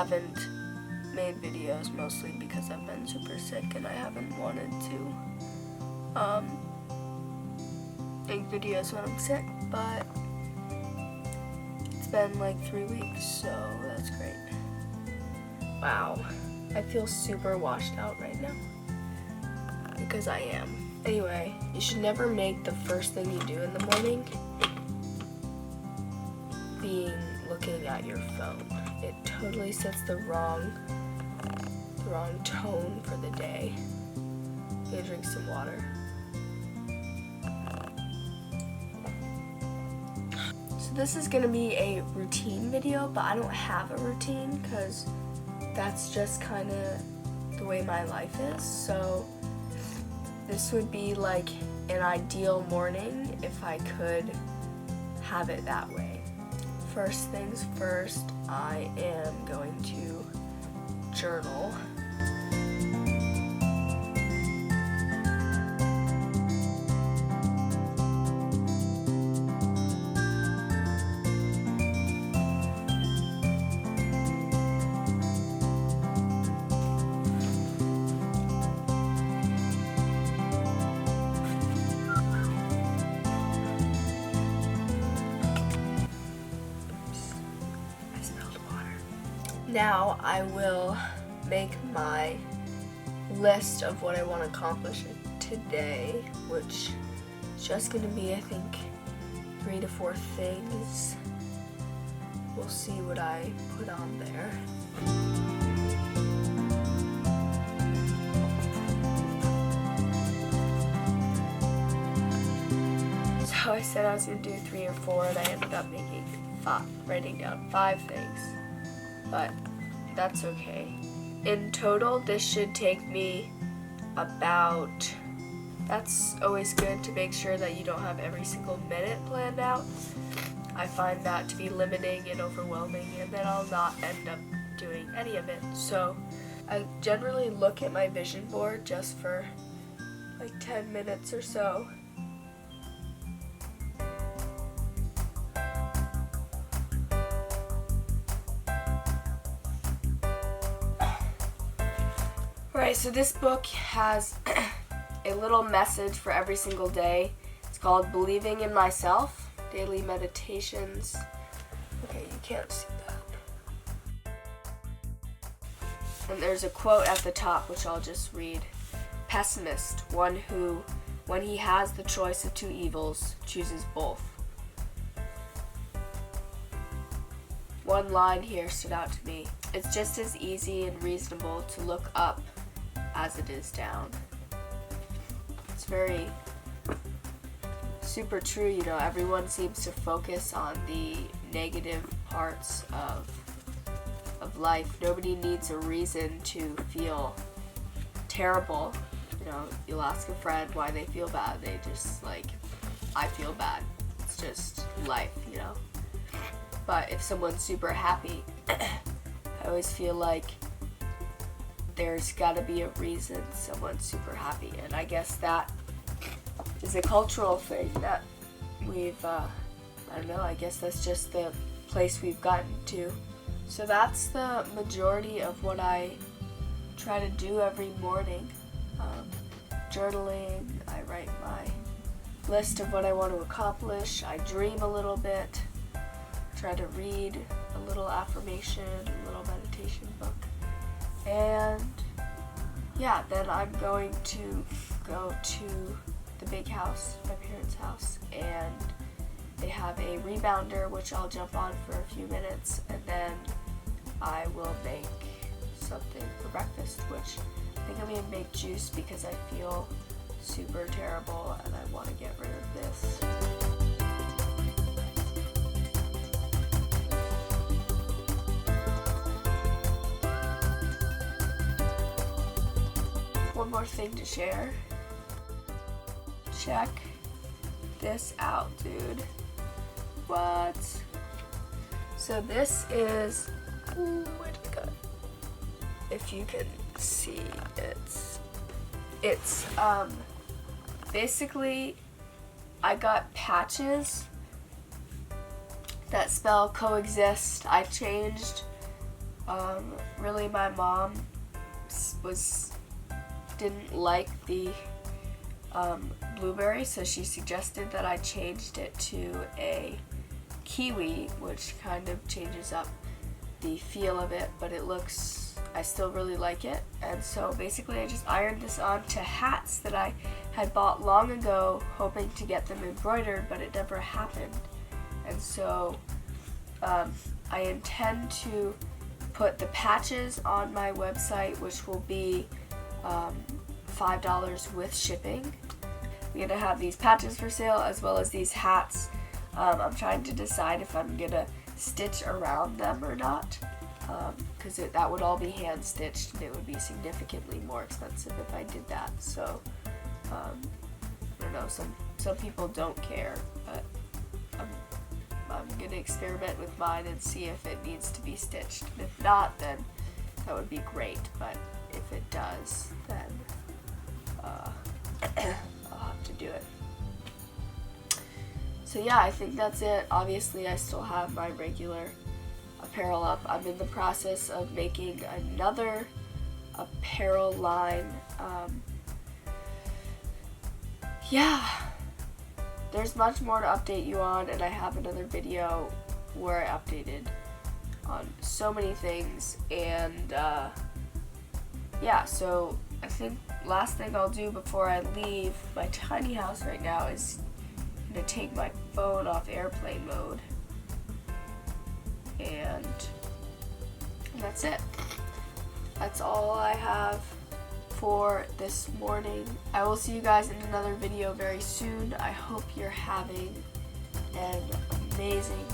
haven't made videos mostly because I've been super sick and I haven't wanted to make videos when I'm sick, but it's been like 3 weeks, so that's great. Wow, I feel super washed out right now because I am. Anyway, you should never make the first thing you do in the morning being looking at your phone. It totally sets the wrong tone for the day. I'm gonna drink some water. So this is gonna be a routine video, but I don't have a routine because that's just kind of the way my life is. So this would be like an ideal morning if I could have it that way. First things first, I am going to journal. Now I will make my list of what I want to accomplish today, which is just going to be, I think, 3 to 4 things. We'll see what I put on there. So I said I was going to do 3 or 4, and I ended up writing down 5 things. But that's okay. In total, this should take me about, that's always good to make sure that you don't have every single minute planned out. I find that to be limiting and overwhelming, and then I'll not end up doing any of it. So I generally look at my vision board just for like 10 minutes or so. Alright, so this book has a little message for every single day. It's called Believing in Myself, Daily Meditations. Okay, you can't see that. And there's a quote at the top, which I'll just read. Pessimist, one who, when he has the choice of 2 evils, chooses both. One line here stood out to me. It's just as easy and reasonable to look up as it is down. It's very super true, you know. Everyone seems to focus on the negative parts of life. Nobody needs a reason to feel terrible. You know, you'll ask a friend why they feel bad. They just like, I feel bad. It's just life, you know. But if someone's super happy, I always feel like there's gotta be a reason someone's super happy. And I guess that is a cultural thing that we've, I don't know, I guess that's just the place we've gotten to. So that's the majority of what I try to do every morning. Journaling, I write my list of what I want to accomplish, I dream a little bit, try to read a little affirmation, a little meditation book. And yeah, then I'm going to go to the big house, my parents' house, and they have a rebounder which I'll jump on for a few minutes, and then I will make something for breakfast, which I think I'm gonna make juice because I feel super terrible and I want to get rid of this. One more thing to share. Check this out, dude. What? So this is, ooh, where'd it go? If you can see, it's basically I got patches that spell coexist. I changed Really, my mom didn't like the blueberry, so she suggested that I changed it to a kiwi, which kind of changes up the feel of it, but I still really like it. And so basically I just ironed this onto hats that I had bought long ago, hoping to get them embroidered, but it never happened. And so I intend to put the patches on my website, which will be $5 with shipping. I'm gonna have these patches for sale as well as these hats. I'm trying to decide if I'm gonna stitch around them or not, because that would all be hand stitched and it would be significantly more expensive if I did that. So I don't know, some people don't care, but I'm gonna experiment with mine and see if it needs to be stitched. And if not, then that would be great, but if it does, then I'll have to do it. So yeah, I think that's it. Obviously, I still have my regular apparel up. I'm in the process of making another apparel line. Yeah, there's much more to update you on, and I have another video where I updated on so many things. And yeah, so I think last thing I'll do before I leave my tiny house right now is I'm gonna take my phone off airplane mode, and that's it. That's all I have for this morning. I will see you guys in another video very soon. I hope you're having an amazing